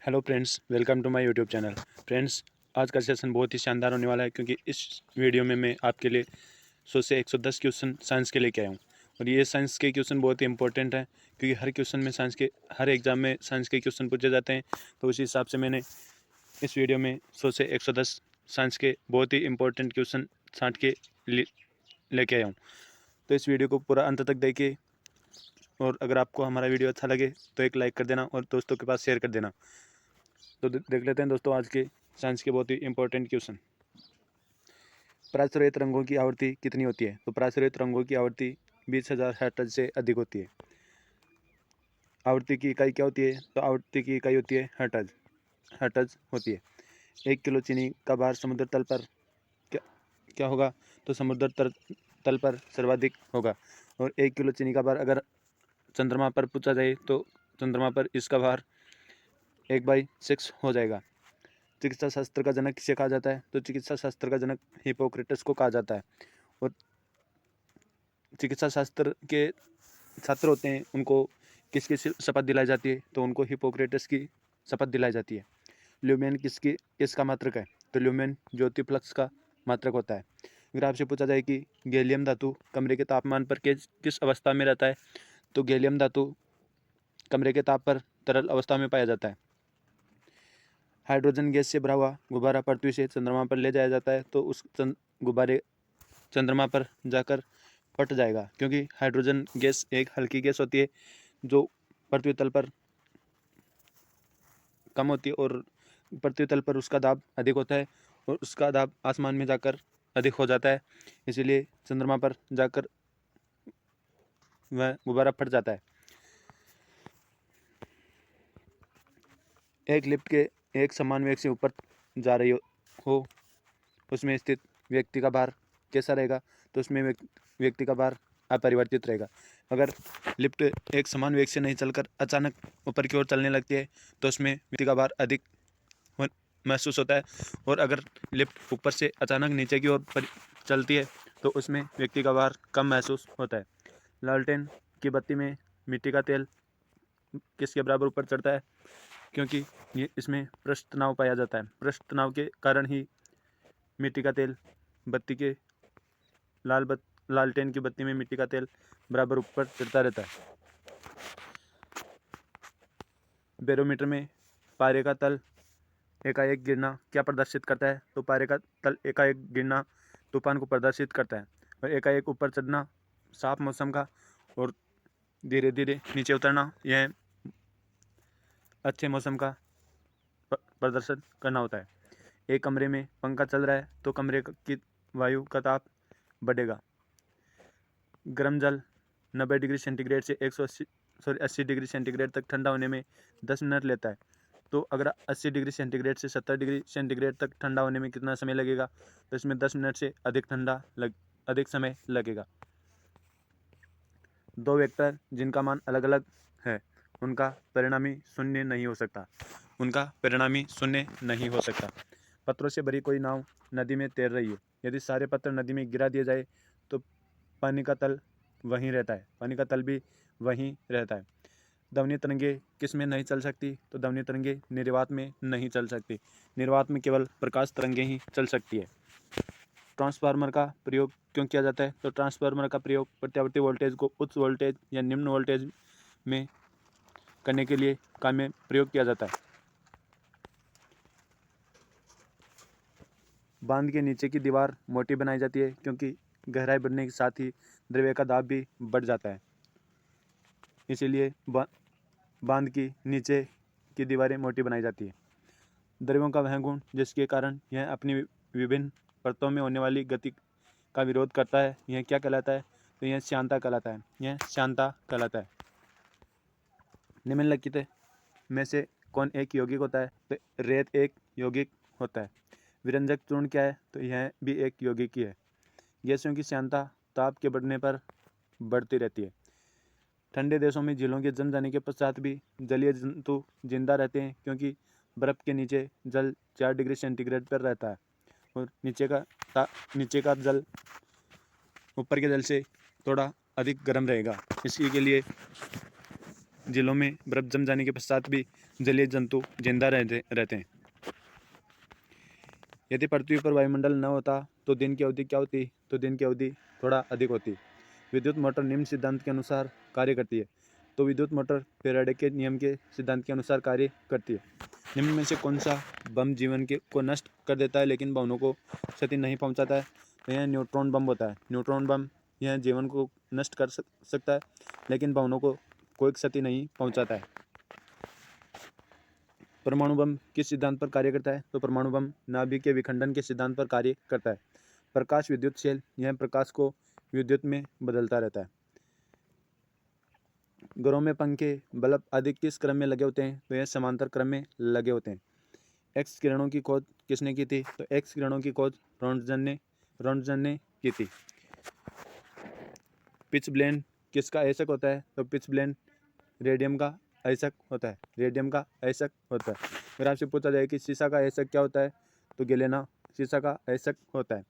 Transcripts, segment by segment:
Hello friends, welcome to my YouTube channel. Friends, आज का session बहुत ही शानदार होने वाला है क्योंकि इस वीडियो में मैं आपके लिए 100 से 110 क्वेश्चन साइंस के लेके आया हूँ। और ये साइंस के क्वेश्चन बहुत ही इंपॉर्टेंट हैं क्योंकि हर क्वेश्चन में हर एग्जाम में साइंस के क्वेश्चन पूछे जाते हैं। तो उसी हिसाब से मैंने इस वीडियो में 100 से 110 साइंस के बहुत ही इंपॉर्टेंट क्वेश्चन छाँट के लेके आया हूँ। तो इस वीडियो को पूरा अंत तक देखिए और अगर आपको हमारा वीडियो अच्छा लगे तो एक लाइक कर देना और दोस्तों के पास शेयर कर देना। तो देख लेते हैं दोस्तों आज के साइंस के बहुत ही इंपॉर्टेंट क्वेश्चन। प्रकाश रहित रंगों की आवृत्ति कितनी होती है? तो प्रकाश रहित रंगों की आवृत्ति 20,000 हर्ट्ज से अधिक होती है। आवृत्ति की इकाई क्या होती है? तो आवृत्ति की इकाई होती है हर्ट्ज। हर्ट्ज होती है। 1 किलो चीनी का भार समुद्र तल पर क्या क्या होगा? तो समुद्र तल पर सर्वाधिक होगा। और 1 किलो चीनी का भार अगर चंद्रमा पर पूछा जाए तो चंद्रमा पर इसका भार 1/6 हो जाएगा। चिकित्सा शास्त्र का जनक किसे कहा जाता है? तो चिकित्सा शास्त्र का जनक हिपोक्रेटस को कहा जाता है। और चिकित्सा शास्त्र के छात्र होते हैं उनको किसकी शपथ दिलाई जाती है? तो उनको हिपोक्रेटस की शपथ दिलाई जाती है। ल्यूमेन किसका मात्रक है? तो ल्यूमेन ज्योति फ्लक्स का मात्रक होता है। अगर आपसे पूछा जाए कि गैलियम धातु कमरे के तापमान पर किस अवस्था में रहता है? तो गैलियम धातु कमरे के ताप पर तरल अवस्था में पाया जाता है। हाइड्रोजन गैस से भरा हुआ गुब्बारा पृथ्वी से चंद्रमा पर ले जाया जाता है तो उस गुब्बारे चंद्रमा पर जाकर फट जाएगा क्योंकि हाइड्रोजन गैस एक हल्की गैस होती है जो पृथ्वी तल पर कम होती है और पृथ्वी तल पर उसका दाब अधिक होता है और उसका दाब आसमान में जाकर अधिक हो जाता है। इसीलिए चंद्रमा पर जाकर वह गुब्बारा फट जाता है। एक लिफ्ट के एक समान वेग से ऊपर जा रही हो उसमें स्थित व्यक्ति का भार कैसा रहेगा? तो उसमें व्यक्ति का भार अपरिवर्तित रहेगा। अगर लिफ्ट एक समान वेग से नहीं चलकर अचानक ऊपर की ओर चलने लगती है तो उसमें व्यक्ति का भार अधिक महसूस होता है। और अगर लिफ्ट ऊपर से अचानक नीचे की ओर चलती है तो उसमें व्यक्ति का भार कम महसूस होता है। लालटेन की बत्ती में मिट्टी का तेल किसके बराबर ऊपर चढ़ता है? क्योंकि ये इसमें पृष्ठ तनाव पाया जाता है। पृष्ठ तनाव के कारण ही मिट्टी का तेल बत्ती के लालटेन की बत्ती में मिट्टी का तेल बराबर ऊपर चढ़ता रहता है। बैरोमीटर में पारे का तल एकाएक गिरना क्या प्रदर्शित करता है? तो पारे का तल एकाएक गिरना तूफान को प्रदर्शित करता है। और एकाएक ऊपर चढ़ना साफ मौसम का और धीरे धीरे नीचे उतरना यह अच्छे मौसम का प्रदर्शन करना होता है। एक कमरे में पंखा चल रहा है तो कमरे की वायु का ताप बढ़ेगा। गर्म जल 90 डिग्री सेंटीग्रेड से 80 डिग्री सेंटीग्रेड तक ठंडा होने में 10 मिनट लेता है। तो अगर 80 डिग्री सेंटीग्रेड से 70 डिग्री सेंटीग्रेड तक ठंडा होने में कितना समय लगेगा? तो इसमें 10 मिनट से अधिक समय लगेगा। दो वेक्टर जिनका मान अलग अलग है उनका परिणामी शून्य नहीं हो सकता। पत्थरों से भरी कोई नाव नदी में तैर रही है। यदि सारे पत्थर नदी में गिरा दिए जाए तो पानी का तल भी वहीं रहता है। ध्वनि तरंगे किस में नहीं चल सकती? तो ध्वनि तरंगे निर्वात में नहीं चल सकती। निर्वात में केवल प्रकाश तरंगे ही चल सकती है। ट्रांसफार्मर का प्रयोग क्यों किया जाता है? तो ट्रांसफार्मर का प्रयोग प्रत्यावर्ती वोल्टेज को उच्च वोल्टेज या निम्न वोल्टेज में करने के लिए काम में प्रयोग किया जाता है। बांध के नीचे की दीवार मोटी बनाई जाती है क्योंकि गहराई बढ़ने के साथ ही द्रव्य का दाब भी बढ़ जाता है। इसीलिए बांध की नीचे की दीवारें मोटी बनाई जाती है। द्रव्यों का वह गुण जिसके कारण यह अपनी विभिन्न परतों में होने वाली गति का विरोध करता है, यह क्या कहलाता है? तो यह श्यानता कहलाता है। निम्नलिखित में से कौन एक यौगिक होता है? तो रेत एक यौगिक होता है। विरंजक चूर्ण क्या है? तो यह भी एक यौगिक ही है। गैसों की श्यानता ताप के बढ़ने पर बढ़ती रहती है। ठंडे देशों में झीलों के जम जाने के पश्चात भी जलीय जंतु जिंदा रहते हैं क्योंकि बर्फ़ के नीचे जल 4 डिग्री सेंटीग्रेड पर रहता है और नीचे का जल ऊपर के जल से थोड़ा अधिक गर्म रहेगा। इसी के लिए झीलों में बर्फ जम जाने के पश्चात भी जलीय जंतु जिंदा रहते हैं। यदि पृथ्वी पर वायुमंडल न होता तो दिन की अवधि क्या होती? तो दिन की अवधि थोड़ा अधिक होती। विद्युत मोटर निम्न सिद्धांत के अनुसार कार्य करती है। तो विद्युत मोटर फैराडे के नियम के सिद्धांत के अनुसार कार्य करती है। निम्न में से कौन सा बम जीवन को नष्ट कर देता है लेकिन भवनों को क्षति नहीं पहुंचाता है? तो यह न्यूट्रॉन बम होता है। न्यूट्रॉन बम यह जीवन को नष्ट कर सकता है लेकिन भवनों को कोई क्षति नहीं पहुंचाता है। परमाणु बम किस सिद्धांत पर कार्य करता है? तो परमाणु बम नाभिक के विखंडन के सिद्धांत पर कार्य करता है। प्रकाश विद्युत शेल यह प्रकाश को विद्युत में बदलता रहता है। घरों में पंखे बल्ब आदि किस क्रम में लगे होते हैं? तो यह समांतर क्रम में लगे होते हैं। एक्स किरणों की खोज किसने की थी? तो एक्स किरणों की खोज रोंटगन ने की थी। पिच ब्लेंड किसका अयस्क होता है? तो पिच ब्लेंड रेडियम का अयस्क होता है। रेडियम का अयस्क होता है। अगर आपसे पूछा जाए कि शीशा का अयस्क क्या होता है? तो गैलेना शीशा का अयस्क होता है।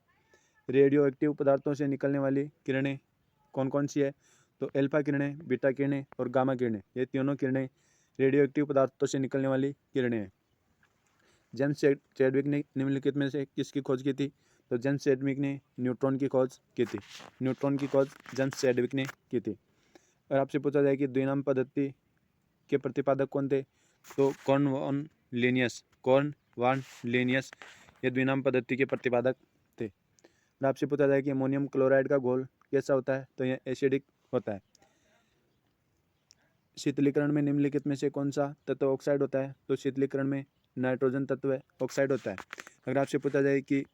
रेडियो एक्टिव पदार्थों से निकलने वाली किरणें कौन कौन सी है? तो अल्फा किरणें, बीटा किरणें और गामा किरणें, ये तीनों किरणें रेडियो एक्टिव पदार्थों से निकलने वाली किरणें हैं। जेम्स चैडविक ने निम्नलिखित में से किसकी खोज की थी? तो जेम्स चैडविक ने न्यूट्रॉन की खोज की थी। न्यूट्रॉन की खोज जेम्स चैडविक ने की थी। और आपसे पूछा जाए कि द्विनाम पद्धति के प्रतिपादक कौन थे? तो कॉर्न वॉन लीनियस ये द्विनाम पद्धति के प्रतिपादक थे। और आपसे पूछा जाए कि अमोनियम क्लोराइड का घोल कैसा होता है? तो यह एसिडिक होता है। शीतलीकरण में निम्नलिखित में से कौन सा तत्व ऑक्साइड होता है? तो शीतलीकरण में नाइट्रोजन तत्व ऑक्साइड होता है। अगर आपसे पूछा जाए कि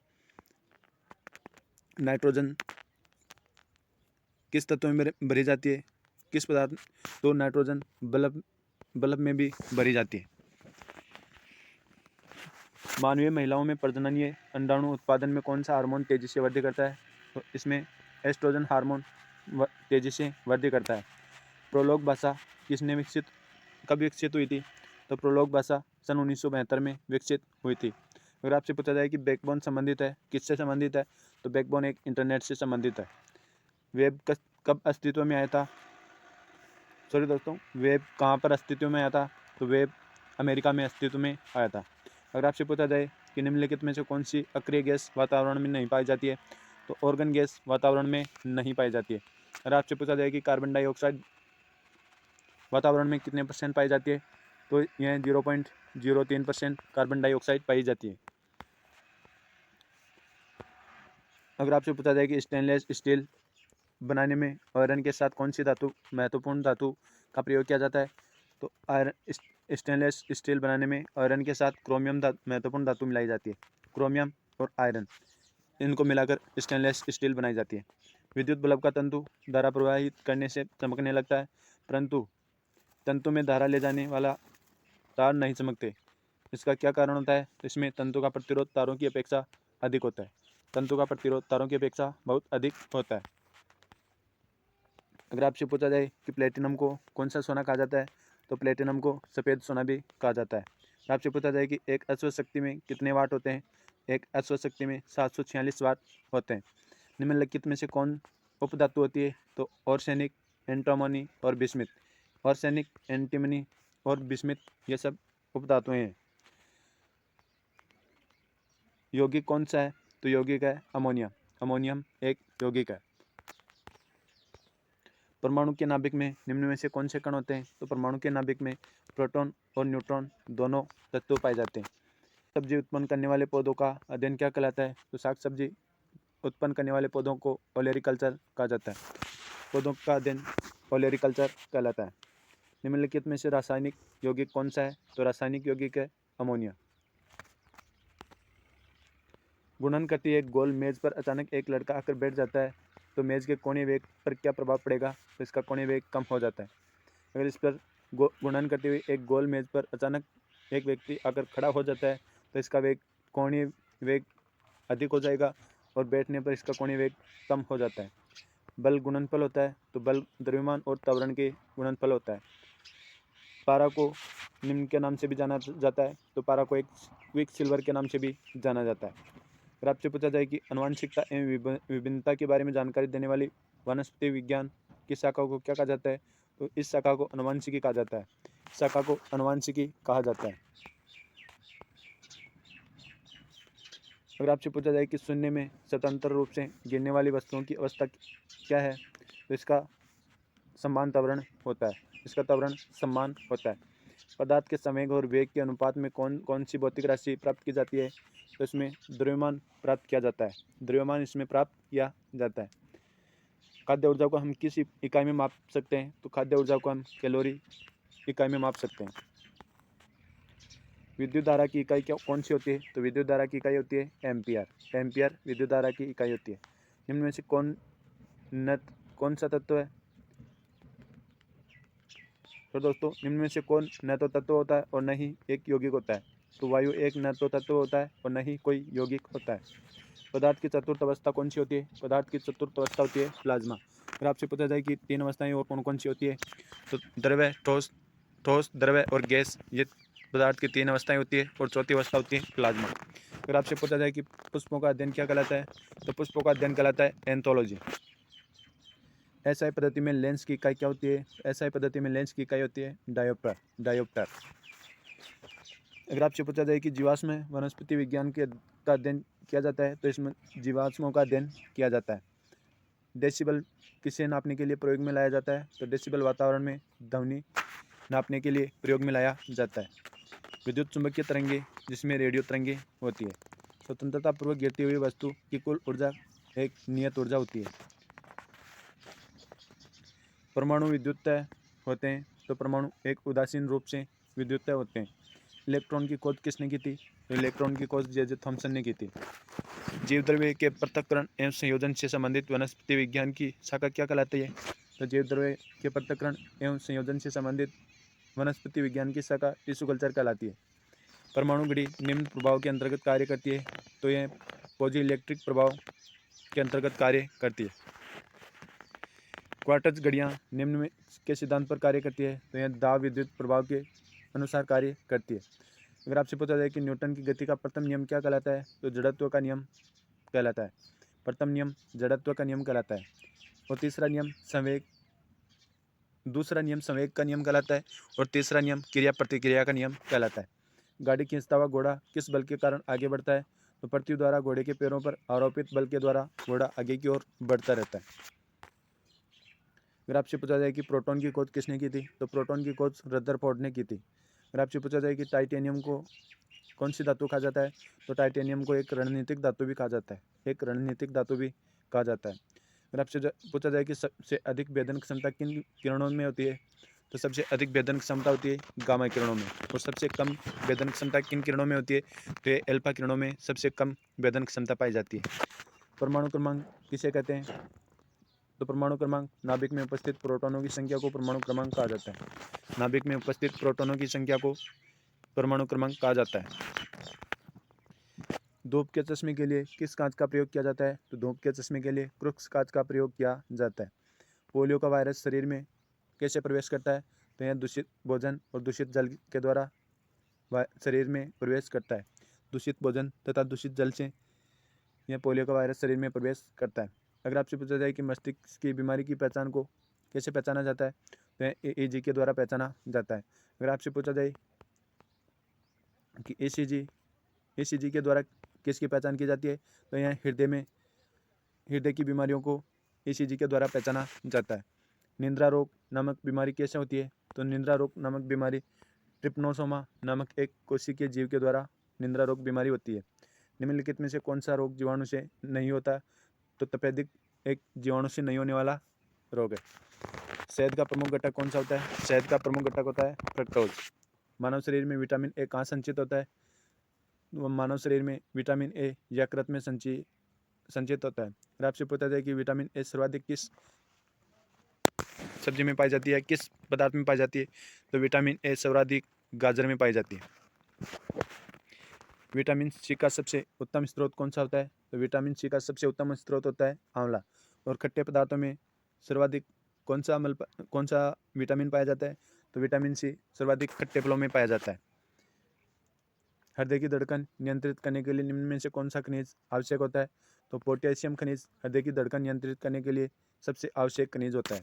नाइट्रोजन किस तत्व में भरी जाती है, किस पदार्थ? तो नाइट्रोजन बल्ब में भी भरी जाती है। मानवीय महिलाओं में प्रजननीय अंडाणु उत्पादन में कौन सा हार्मोन तेजी से वृद्धि करता है? तो इसमें एस्ट्रोजन हार्मोन तेजी से वृद्धि करता है। प्रोलोग भाषा कब विकसित हुई थी? तो प्रोलोग भाषा सन 1972 में विकसित हुई थी। अगर आपसे पूछा जाए कि बैकबोन संबंधित है, किससे संबंधित है? तो बैकबोन एक इंटरनेट से संबंधित है। वेब कब अस्तित्व में आया था? सॉरी दोस्तों, वेब कहाँ पर अस्तित्व में आया था? तो वेब अमेरिका में अस्तित्व में आया था। अगर आपसे पूछा जाए कि निम्नलिखित में से कौन सी अक्रिय गैस वातावरण में नहीं पाई जाती है? तो ऑर्गन गैस वातावरण में नहीं पाई जाती है। अगर आपसे पूछा जाए कि कार्बन डाइऑक्साइड वातावरण में कितने % पाई जाती है? तो यह 0.03% कार्बन डाइऑक्साइड पाई जाती है। अगर आपसे पूछा जाए कि स्टेनलेस स्टील बनाने में आयरन के साथ कौन सी महत्वपूर्ण धातु का प्रयोग किया जाता है? तो स्टेनलेस स्टील बनाने में आयरन के साथ क्रोमियम महत्वपूर्ण धातु मिलाई जाती है। क्रोमियम और आयरन इनको मिलाकर स्टेनलेस स्टील बनाई जाती है। विद्युत बल्ब का तंतु धारा प्रवाहित करने से चमकने लगता है, परंतु तंतु में धारा ले जाने वाला तार नहीं चमकते। इसका क्या कारण होता है? इसमें तंतु का प्रतिरोध तारों की अपेक्षा अधिक होता है। तंतु का प्रतिरोध तारों की अपेक्षा बहुत अधिक होता है। अगर आपसे पूछा जाए कि प्लेटिनम को कौन सा सोना कहा जाता है? तो प्लेटिनम को सफ़ेद सोना भी कहा जाता है। आपसे पूछा जाए कि एक अश्व शक्ति में कितने वाट होते हैं? एक अश्व शक्ति में 746 वाट होते हैं। निम्नलिखित में से कौन उपधातु होती है? तो आर्सेनिक, एंटीमनी और बिस्मिथ। आर्सेनिक, एंटीमनी और बिस्मिथ ये सब उपधातुएं हैं। यौगिक कौन सा है? तो यौगिक है अमोनिया। अमोनियम एक यौगिक है। परमाणु के नाभिक में निम्न में से कौन से कण होते हैं? तो परमाणु के नाभिक में प्रोटॉन और न्यूट्रॉन दोनों तत्व पाए जाते हैं। सब्जी उत्पन्न करने वाले पौधों का अध्ययन क्या कहलाता है? तो साग सब्जी उत्पन्न करने वाले पौधों को ओलेरिकल्चर कहा जाता है। पौधों का अध्ययन ओलेरिकल्चर कहलाता है। निम्नलिखित में से रासायनिक यौगिक कौन सा है? तो रासायनिक यौगिक है अमोनिया। गुणन करती एक गोल मेज पर अचानक एक लड़का आकर बैठ जाता है तो मेज के कोने वेग पर क्या प्रभाव पड़ेगा? तो इसका कोने वेग कम हो जाता है। अगर इस पर गुणन करते हुए एक गोल मेज पर अचानक एक व्यक्ति आकर खड़ा हो जाता है तो इसका कोणीय वेग अधिक हो जाएगा और बैठने पर इसका कोणीय वेग कम हो जाता है। बल गुणनफल होता है तो बल द्रव्यमान और त्वरण के गुणनफल होता है। पारा को निम्न के नाम से भी जाना जाता है, तो पारा को एक क्विक सिल्वर के नाम से भी जाना जाता है। अगर आपसे पूछा जाए कि आनुवंशिकता एवं विभिन्नता के बारे में जानकारी देने वाली वनस्पति विज्ञान की शाखा को क्या कहा जाता है? तो इस शाखा को अनुवांशिकी कहा जाता है। शाखा को अनुवांशिकी कहा जाता है। अगर आपसे पूछा जाए कि शून्य में स्वतंत्र रूप से गिरने वाली वस्तुओं की अवस्था क्या है, तो इसका समान त्वरण होता है। इसका त्वरण समान होता है। पदार्थ के संवेग और वेग के अनुपात में कौन सी भौतिक राशि प्राप्त की जाती है, तो इसमें द्रव्यमान प्राप्त किया जाता है। द्रव्यमान इसमें प्राप्त किया जाता है। खाद्य ऊर्जा को हम किस इकाई में माप सकते हैं, तो खाद्य ऊर्जा को हम कैलोरी इकाई में माप सकते हैं। विद्युत धारा की इकाई कौन सी होती है, तो विद्युत धारा की इकाई होती है एम्पियर। एम्पियर विद्युत धारा की इकाई होती है। निम्न में से कौन सा तत्व है, तो दोस्तों निम्न में से कौन न तो तत्व होता है और न ही एक यौगिक होता है, तो वायु एक न तो तत्व होता है और न ही कोई यौगिक होता है। पदार्थ की चतुर्थ अवस्था कौन सी होती है, पदार्थ की चतुर्थ अवस्था होती है प्लाज्मा। अगर आपसे पूछा जाए कि 3 अवस्थाएं और कौन कौन सी होती है, तो द्रव्य, ठोस द्रव्य और गैस, ये पदार्थ की 3 अवस्थाएं होती है और चौथी अवस्था होती है प्लाज्मा। अगर आपसे पूछा जाए कि पुष्पों का अध्ययन क्या कहलाता है, तो पुष्पों का अध्ययन कहलाता है एंथोलॉजी। एसआई पद्धति में लेंस की इकाई क्या होती है, एसआई पद्धति में लेंस की इकाई होती है डायोप्टर। अगर आपसे पूछा जाए कि जीवाश्म वनस्पति विज्ञान का अध्ययन किया जाता है, तो इसमें जीवाश्मों का अध्ययन किया जाता है। डेसिबल किसे नापने के लिए प्रयोग में लाया जाता है, तो डेसिबल वातावरण में ध्वनि नापने के लिए प्रयोग में लाया जाता है। विद्युत चुंबकीय तरंगे, जिसमें रेडियो तरंगे होती है। स्वतंत्रतापूर्वक गिरती हुई वस्तु की कुल ऊर्जा एक नियत ऊर्जा होती है। परमाणु विद्युत होते हैं, तो परमाणु एक उदासीन रूप से विद्युत होते हैं। इलेक्ट्रॉन की खोज किसने की थी, तो इलेक्ट्रॉन की खोज जे थॉमसन ने की थी। जीवद्रव्य के पृथक्करण एवं संयोजन से संबंधित वनस्पति विज्ञान की शाखा क्या कहलाती है, तो जीवद्रव्य के पृथक्करण एवं संयोजन से संबंधित वनस्पति विज्ञान की शाखा टिश्यू कल्चर कहलाती है। परमाणु घड़ी निम्न प्रभाव के अंतर्गत कार्य करती है, तो यह पोजी इलेक्ट्रिक प्रभाव के अंतर्गत कार्य करती है। क्वार्ट्ज घड़ियाँ निम्न में के सिद्धांत पर कार्य करती है, तो यह दाब विद्युत प्रभाव के अनुसार कार्य करती है। अगर आपसे पूछा जाए कि न्यूटन की गति का प्रथम नियम क्या कहलाता है, तो जड़त्व का नियम कहलाता है। प्रथम नियम जड़त्व का नियम कहलाता है। और दूसरा नियम संवेग का नियम कहलाता है। और तीसरा नियम क्रिया प्रतिक्रिया का नियम कहलाता है। गाड़ी खींचता हुआ घोड़ा किस बल के कारण आगे बढ़ता है, तो पृथ्वी द्वारा घोड़े के पैरों पर आरोपित बल के द्वारा घोड़ा आगे की ओर बढ़ता रहता है। अगर आपसे पूछा जाए कि प्रोटॉन की खोज किसने की थी, तो प्रोटॉन की खोज रदरफोर्ड ने की थी। अगर आपसे पूछा जाए कि टाइटेनियम को कौन सी धातु कहा जाता है, तो टाइटेनियम को एक रणनीतिक धातु भी कहा जाता है। एक रणनीतिक धातु भी कहा जाता है। अगर आपसे पूछा जाए कि सबसे अधिक भेदन क्षमता किन किरणों में होती है, तो सबसे अधिक भेदन क्षमता होती है गामा किरणों में। और सबसे कम भेदन क्षमता किन किरणों में होती है, तो ये अल्फा किरणों में सबसे कम भेदन क्षमता पाई जाती है। परमाणु क्रमांक किसे कहते हैं, तो परमाणु क्रमांक नाभिक में उपस्थित प्रोटॉनों की संख्या को परमाणु क्रमांक कहा जाता है। नाभिक में उपस्थित प्रोटॉनों की संख्या को परमाणु क्रमांक कहा जाता है। धूप के चश्मे के लिए किस कांच का प्रयोग किया जाता है, तो धूप के चश्मे के लिए क्रुक्स कांच का प्रयोग किया जाता है। पोलियो का वायरस शरीर में कैसे प्रवेश करता है, तो यह दूषित भोजन और दूषित जल के द्वारा शरीर में प्रवेश करता है। दूषित भोजन तथा दूषित जल से यह पोलियो का वायरस शरीर में प्रवेश करता है। अगर आपसे पूछा जाए कि मस्तिष्क की बीमारी की पहचान को कैसे पहचाना जाता है, तो EEG के द्वारा पहचाना जाता है। अगर आपसे पूछा जाए कि ECG के द्वारा किसकी पहचान की जाती है, तो यह हृदय की बीमारियों को ECG के द्वारा पहचाना जाता है। निद्रा रोग नामक बीमारी कैसे होती है, तो निद्रा रोग नामक बीमारी ट्रिप्नोसोमा नामक एक कोशिकीय जीव के द्वारा निद्रा रोग बीमारी होती है। निम्नलिखित में से कौन सा रोग जीवाणु से नहीं होता, तो तपेदिक एक जीवाणु से नहीं होने वाला रोग है। शहद का प्रमुख घटक कौन सा होता है, शहद का प्रमुख घटक होता है फ्रक्टोज। मानव शरीर में विटामिन ए कहाँ संचित होता है, मानव शरीर में विटामिन ए यकृत में संचित होता है। अगर आपसे पूछा जाए कि विटामिन ए सर्वाधिक किस सब्जी में पाई जाती है, किस पदार्थ में पाई जाती है, तो विटामिन ए सर्वाधिक गाजर में पाई जाती है। विटामिन सी का सबसे उत्तम स्रोत कौन सा होता है, तो विटामिन सी का सबसे उत्तम स्रोत होता है आंवला। और खट्टे पदार्थों में सर्वाधिक कौन सा विटामिन पाया जाता है, तो विटामिन सी सर्वाधिक खट्टे फलों में पाया जाता है। हृदय की धड़कन नियंत्रित करने के लिए निम्न में से कौन सा खनिज आवश्यक होता है, तो पोटेशियम खनिज हृदय की धड़कन नियंत्रित करने के लिए सबसे आवश्यक खनिज होता है।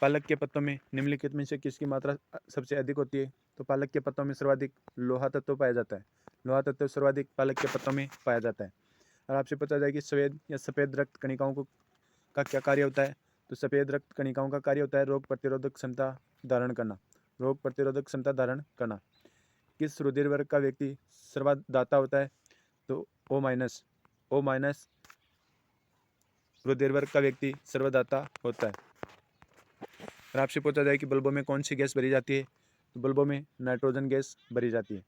पालक के पत्तों में निम्नलिखित में से किसकी मात्रा सबसे अधिक होती है? तो पालक के पत्तों में सर्वाधिक लोहा तत्व पाया जाता है। लोहा तत्व सर्वाधिक पालक के पत्तों में पाया जाता है। और आपसे पूछा जाए कि स्वेद या सफ़ेद रक्त कणिकाओं का क्या कार्य होता है? तो सफ़ेद रक्त कणिकाओं का कार्य होता है रोग प्रतिरोधक क्षमता धारण करना। रोग प्रतिरोधक क्षमता धारण करना। किस रुधिर वर्ग का व्यक्ति सर्वदाता होता है? तो O माइनस रुधिर वर्ग का व्यक्ति सर्वदाता होता है। और आपसे पूछा जाए कि बल्बों में कौन सी गैस भरी जाती है? तो बल्बों में नाइट्रोजन गैस भरी जाती है।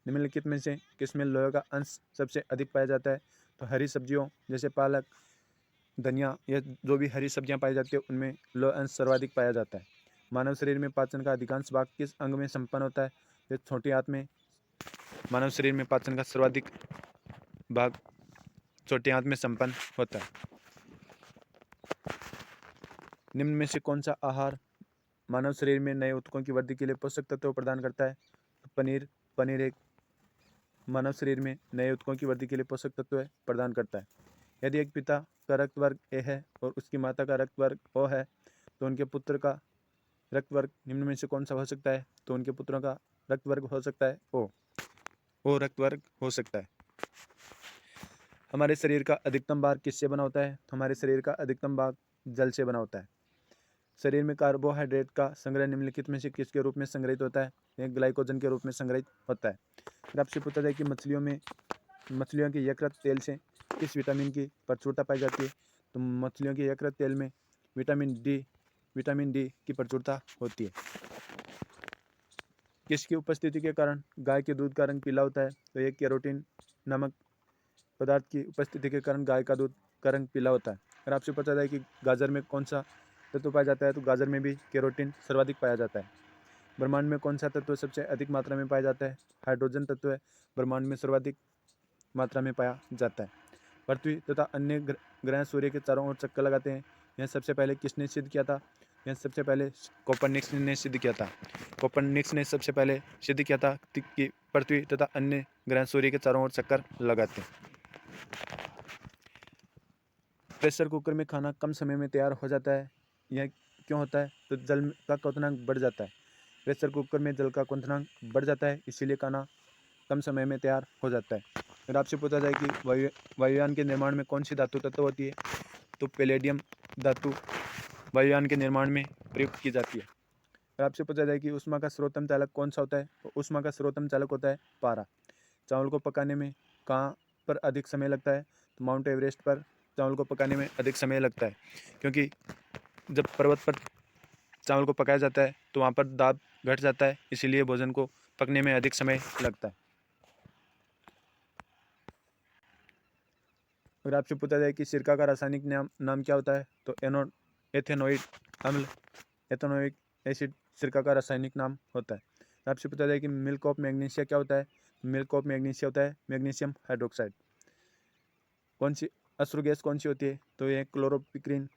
निम्नलिखित में से किसमें लोहे का अंश सबसे अधिक पाया जाता है? तो हरी सब्जियों जैसे पालक, धनिया या जो भी हरी सब्जियां पाई जाती है उनमें लोह अंश सर्वाधिक पाया जाता है। मानव शरीर में पाचन का अधिकांश भाग किस अंग में संपन्न होता है? तो छोटी आंत में। मानव शरीर में पाचन का सर्वाधिक भाग छोटी आंत में संपन्न होता है। निम्न में से कौन सा आहार मानव शरीर में नए ऊतकों की वृद्धि के लिए पोषक तत्व प्रदान करता है? तो पनीर एक मानव शरीर में नए ऊतकों की वृद्धि के लिए पोषक तत्व प्रदान करता है। यदि एक पिता का रक्त वर्ग ए है और उसकी माता का रक्त वर्ग ओ है तो उनके पुत्र का रक्त वर्ग निम्न में से कौन सा हो सकता है? तो उनके पुत्रों का रक्त वर्ग हो सकता है ओ रक्त वर्ग हो सकता है। हमारे शरीर का अधिकतम भाग किससे बना होता है? तो हमारे शरीर का अधिकतम भाग जल से बना होता है। शरीर में कार्बोहाइड्रेट का संग्रह निम्नलिखित में से किसके रूप में संग्रहित होता है? यह ग्लाइकोजन के रूप में संग्रहित होता है। फिर आपसे पूछा जाए कि मछलियों के यकृत तेल से किस विटामिन की प्रचुरता पाई जाती है? तो मछलियों के यकृत तेल में विटामिन डी की प्रचुरता होती है। किसकी उपस्थिति के कारण गाय के दूध का रंग पीला होता है? तो यह कैरोटीन नामक पदार्थ की उपस्थिति के कारण गाय का दूध का रंग पीला होता है। और आपसे पता जाए कि गाजर में कौन सा तत्व पाया जाता है? तो गाजर में भी कैरोटीन सर्वाधिक पाया जाता है। ब्रह्मांड में कौन सा तत्व सबसे अधिक मात्रा में पाया जाता है? हाइड्रोजन तत्व है ब्रह्मांड में सर्वाधिक मात्रा में पाया जाता है। पृथ्वी तथा अन्य ग्रह सूर्य के चारों ओर चक्कर लगाते हैं। यह सबसे पहले किसने सिद्ध किया था? यह सबसे पहले कोपरनिकस ने सिद्ध किया था। कोपरनिकस ने सबसे पहले सिद्ध किया था कि पृथ्वी तथा अन्य ग्रह सूर्य के चारों ओर चक्कर लगाते हैं। प्रेशर कुकर में खाना कम समय में तैयार हो जाता है, यह क्यों होता है? तो जल का क्वथनांक बढ़ जाता है। प्रेशर कुकर में जल का क्वथनांक बढ़ जाता है, इसीलिए खाना कम समय में तैयार हो जाता है। अगर आपसे पूछा जाए कि वायुयान के निर्माण में कौन सी धातु तत्व होती है? तो पैलेडियम धातु वायुयान के निर्माण में प्रयुक्त की जाती है। अगर आपसे पूछा जाए कि ऊष्मा का सर्वोत्तम चालक कौन सा होता है? तो ऊष्मा का सर्वोत्तम चालक होता है पारा। चावल को पकाने में कहाँ पर अधिक समय लगता है? तो माउंट एवरेस्ट पर चावल को पकाने में अधिक समय लगता है, क्योंकि जब पर्वत पर चावल को पकाया जाता है तो वहाँ पर दाब घट जाता है, इसीलिए भोजन को पकने में अधिक समय लगता है। अगर आपसे पूछा जाए कि सिरका का रासायनिक नाम क्या होता है? तो एथेनोइक अम्ल एथेनोइक एसिड सिरका का रासायनिक नाम होता है। आपसे पूछा जाए कि मिल्क ऑफ मैग्नीशिया क्या होता है? मिल्क ऑफ मैग्नीशिया होता है मैग्नीशियम हाइड्रोक्साइड। कौन सी अश्रु गैस कौन सी होती है? तो यह क्लोरोपिक्रिन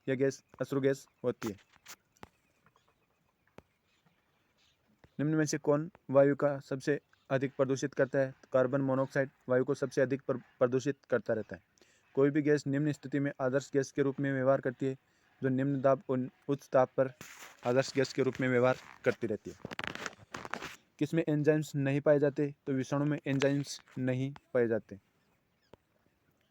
यह गैस अश्रु गैस होती है। निम्न में से कौन वायु का सबसे अधिक प्रदूषित करता है? तो कार्बन मोनोऑक्साइड वायु को सबसे अधिक प्रदूषित करता रहता है। कोई भी गैस निम्न स्थिति में आदर्श गैस के रूप में व्यवहार करती है, जो निम्न दाब और उच्च ताप पर आदर्श गैस के रूप में व्यवहार करती रहती है। किसमें एंजाइम्स नहीं पाए जाते? तो विषाणु में एंजाइम्स नहीं पाए जाते।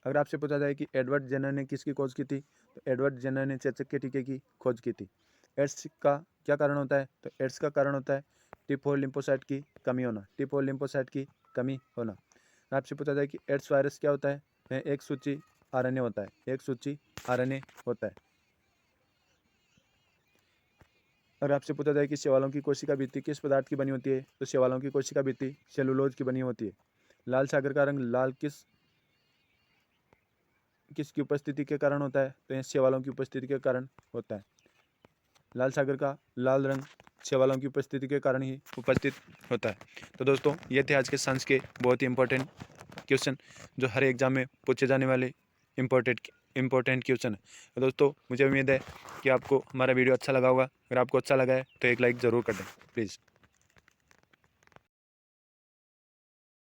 अगर आपसे पूछा जाए कि एडवर्ड जेनर ने किसकी खोज की थी? तो एडवर्ड जेनर ने चेचक के टीके की खोज की थी। एड्स का क्या कारण होता है? तो एड्स का कारण होता है T4 लिम्फोसाइट की कमी होना। T4 लिम्फोसाइट की कमी होना। आपसे पूछा जाए कि एड्स वायरस क्या होता है? यह एक सूची RNA होता है। एक सूची RNA होता है। अगर आपसे पूछा जाए कि शैवालों की कोशिका भित्ति किस पदार्थ की बनी होती है? तो शैवालों की कोशिका भित्ति सेलुलोज की बनी होती है। लाल सागर का रंग लाल किसकी उपस्थिति के कारण होता है? तो यह शैवालों की उपस्थिति के कारण होता है। लाल सागर का लाल रंग शैवालों की उपस्थिति के कारण ही उपस्थित होता है। तो दोस्तों ये थे आज के साइंस के बहुत ही इंपॉर्टेंट क्वेश्चन, जो हर एग्जाम में पूछे जाने वाले इम्पोर्टेंट क्वेश्चन है। तो दोस्तों मुझे उम्मीद है कि आपको हमारा वीडियो अच्छा लगा होगा। अगर आपको अच्छा लगा है तो एक लाइक ज़रूर कर दें प्लीज़।